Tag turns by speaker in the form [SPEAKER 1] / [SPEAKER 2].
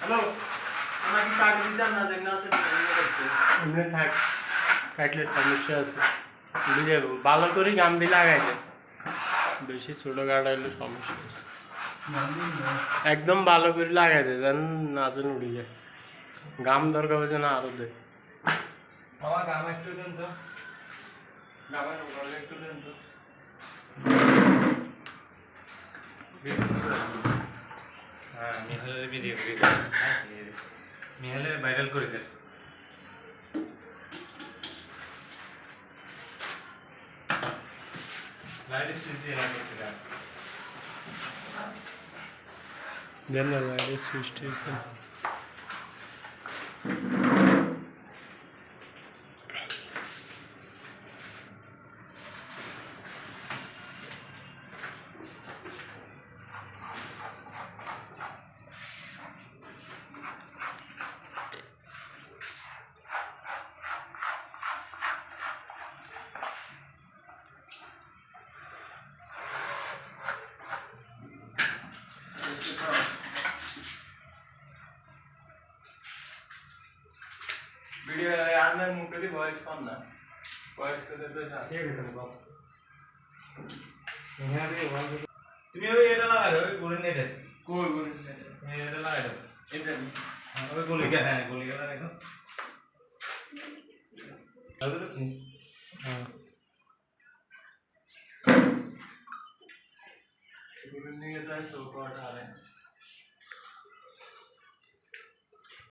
[SPEAKER 1] hello আমাকে কাটি দিতাম না দেখ না আছে
[SPEAKER 2] এমনি থাক কাটলে সমস্যা আছে বুঝে ভালো করে গাম দিয়ে লাগাইলে বেশি ছোটো কাটাইলে সমস্যা আছে একদম ভালো করে লাগাই দে যেন নাচন উড়ে যায় গাম দরকার হচ্ছে না আরো দে
[SPEAKER 1] বাবা গাম একটু দেন তো গামের উপরে একটু দেন তো
[SPEAKER 3] হ্যাঁ মিহালের ভিডিও মিহালের ভাইরাল করে দেন লাইট সিস্টেম না করতে দাও
[SPEAKER 2] দেন না লাইটের সুইচটা এখানে
[SPEAKER 1] ভিডিও আমার মুখে ভয়েস কম না ভয়েস করে তো ঠিক আছে বাবা
[SPEAKER 3] তুমি ওই এটা লাগাই দাও ওই গুলির নেটে
[SPEAKER 1] কই বলি
[SPEAKER 3] এটা লাগাই দাও
[SPEAKER 1] এটা
[SPEAKER 3] ওই গুলিকে হ্যাঁ গুলিকে লাগাই দাও
[SPEAKER 2] হ্যাঁ
[SPEAKER 1] গুলি নিয়ে তো সো করা